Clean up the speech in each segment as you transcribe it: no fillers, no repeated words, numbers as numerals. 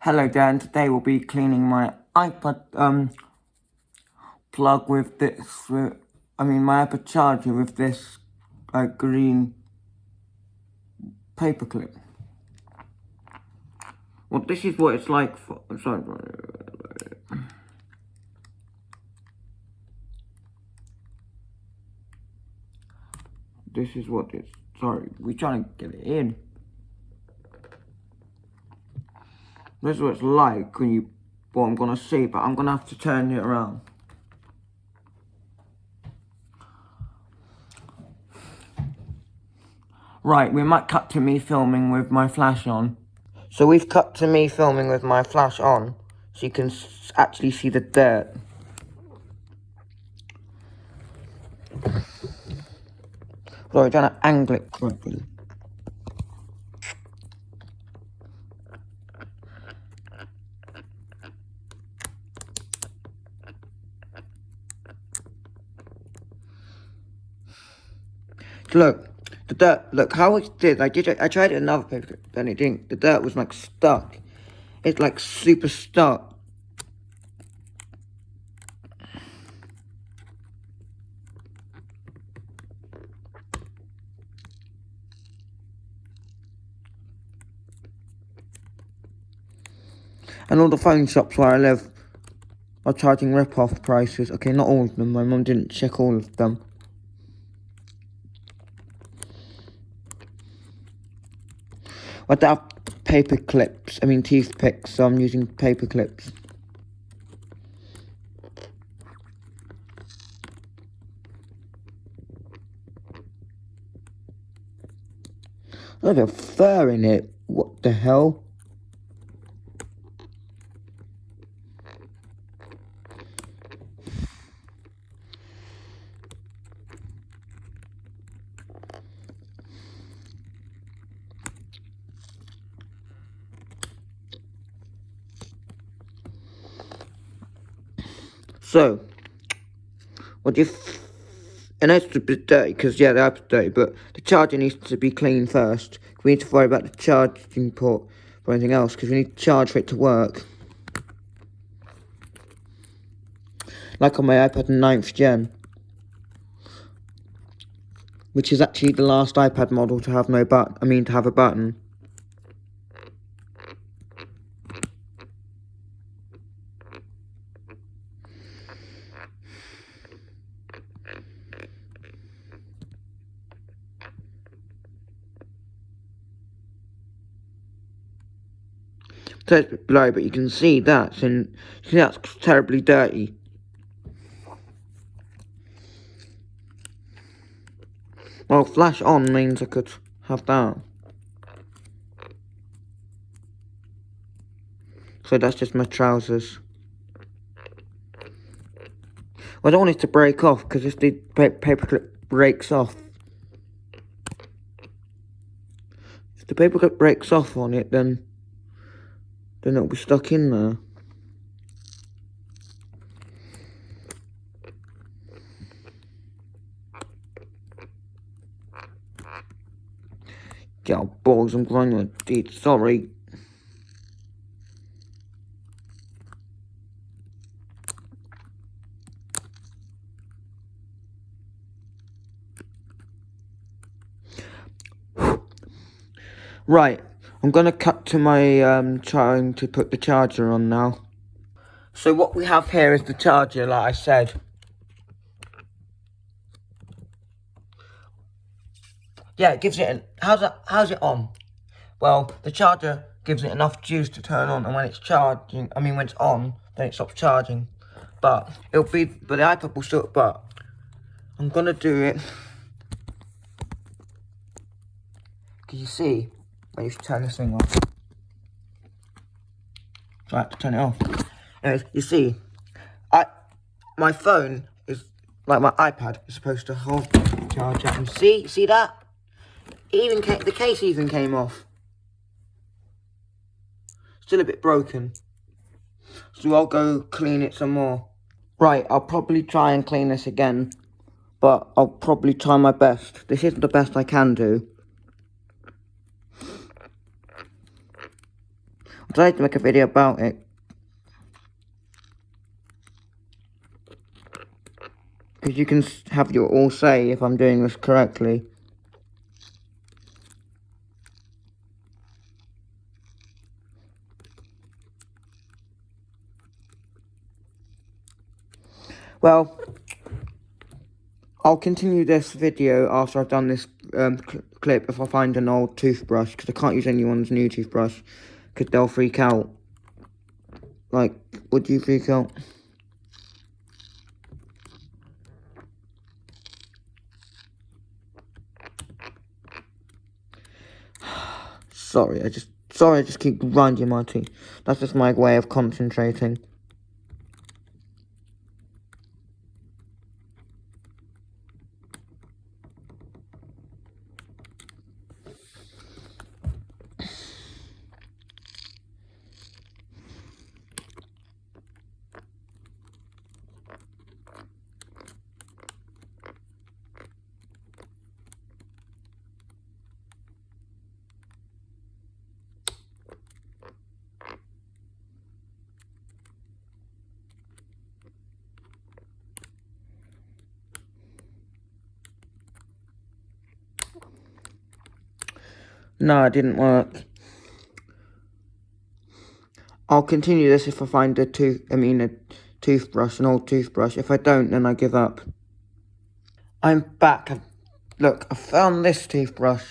Hello there, and today we'll be cleaning my iPad plug with this, my iPad charger with this green paperclip. Well, this is what it's like for, sorry. This is what it's, sorry, we're trying to get it in. This is what it's like when you, what I'm gonna see, but I'm gonna have to turn it around. Right, we might cut to me filming with my flash on. So we've cut to me filming with my flash on, so you can actually see the dirt. Sorry, trying to angle it correctly. Look, the dirt, look how it did. I tried it another paper, then it didn't. The dirt was like stuck. It's like super stuck. And all the phone shops where I live are charging rip-off prices. Okay, not all of them. My mum didn't check all of them. I don't have paper clips. Toothpicks, so I'm using paper clips. There's a fur in it. What the hell? So, what do you... I know it's a bit dirty, because, yeah, the app's dirty, but the charger needs to be clean first. We need to worry about the charging port for anything else, because we need to charge for it to work. Like on my iPad 9th gen. Which is actually the last iPad model to have no button, to have a button. So it's a bit blurry, but you can see that, and that's terribly dirty. Well, flash on means I could have that. So that's just my trousers. I don't want it to break off, because if the paperclip breaks off, if the paperclip breaks off on it, then it'll be stuck in there. Yeah, balls, I'm going to eat, sorry. Right, I'm going to cut to my trying to put the charger on now. So what we have here is the charger, like I said. Yeah, it gives it how's it on? Well, the charger gives it enough juice to turn on, and when it's charging, when it's on, then it stops charging. But the iPad will still, but I'm gonna do it. Can you see? When you turn this thing off. So I have to turn it off. Anyways, you see, my phone is, like my iPad, is supposed to hold the charger. And see that? The case even came off. Still a bit broken. So I'll go clean it some more. Right, I'll probably try and clean this again. But I'll probably try my best. This isn't the best I can do. I decided to make a video about it. Because you can have your all say if I'm doing this correctly. Well, I'll continue this video after I've done this clip if I find an old toothbrush, because I can't use anyone's new toothbrush, because they'll freak out. Like, would you freak out? Sorry, I just keep grinding my teeth. That's just my way of concentrating. No, it didn't work. I'll continue this if I find a toothbrush, an old toothbrush. If I don't, then I give up. I'm back. Look, I found this toothbrush.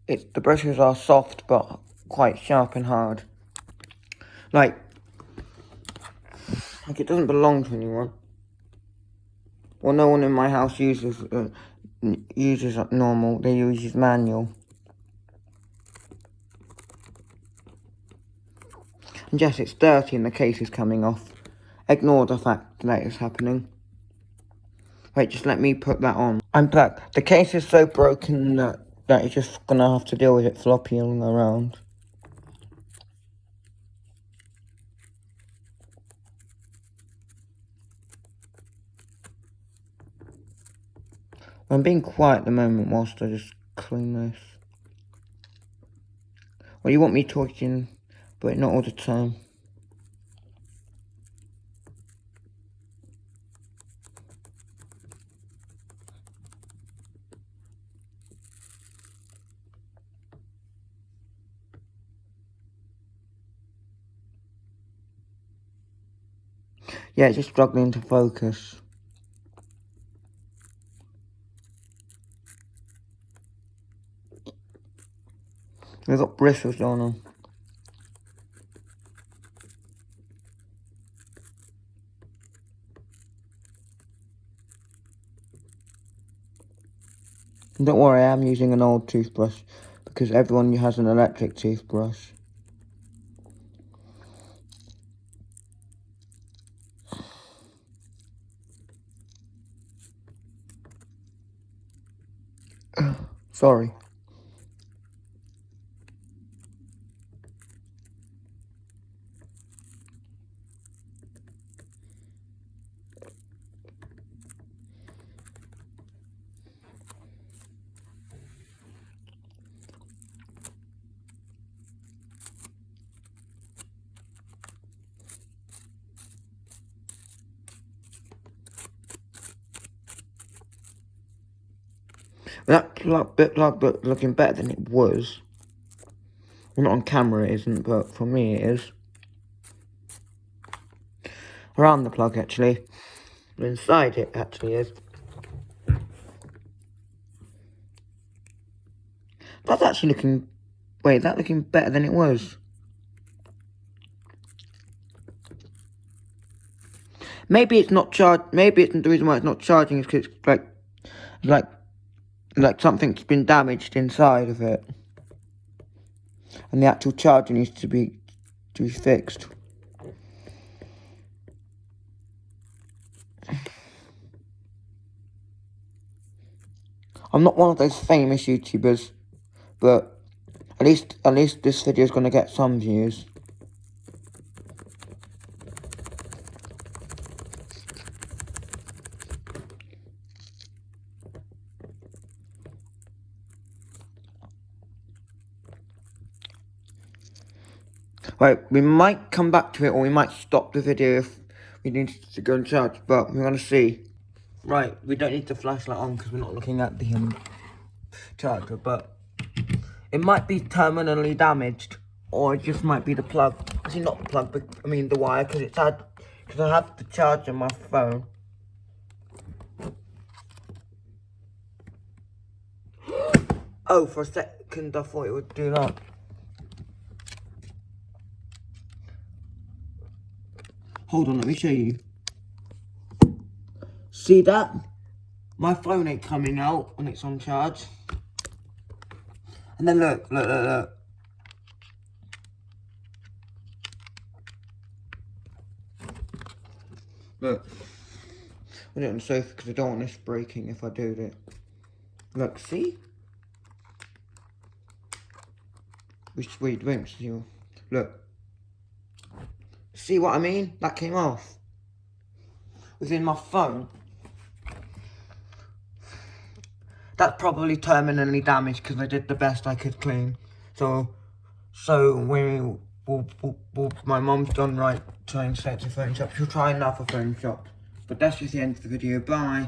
The brushes are soft, but quite sharp and hard. Like it doesn't belong to anyone. Well, no one in my house uses normal. They use manual. And yes, it's dirty and the case is coming off. Ignore the fact that it's happening. Wait, just let me put that on. I'm back. The case is so broken that you're just gonna have to deal with it flopping around. I'm being quiet at the moment whilst I just clean this. Well, you want me talking, but not all the time. Yeah, it's just struggling to focus. They've got bristles on them. Don't worry, I am using an old toothbrush because everyone has an electric toothbrush. Sorry. That's looking better than it was. Well, not on camera it isn't, but for me it is. Around the plug actually. Inside it actually is. That's actually looking... Wait, that's looking better than it was. Maybe it's not charged. Maybe it's the reason why it's not charging is because it's like something's been damaged inside of it, and the actual charger needs to be fixed. I'm not one of those famous YouTubers, but at least this video is going to get some views. Right, we might come back to it, or we might stop the video if we need to go and charge, but we're gonna see. Right, we don't need the flashlight on because we're not looking at the charger, but it might be terminally damaged, or it just might be the plug. Actually, not the plug, but I mean the wire, because I have the charger on my phone. Oh, for a second I thought it would do that. Hold on, let me show you. See that? My phone ain't coming out when it's on charge. And then look. Look. Put it on the sofa because I don't want this breaking if I do it. Look, see? Wait, see. Look. See what I mean? That came off. Within my phone. That's probably terminally damaged because I did the best I could clean. So my mom's done right trying to set the phone shop. She'll try another phone shop. But that's just the end of the video. Bye.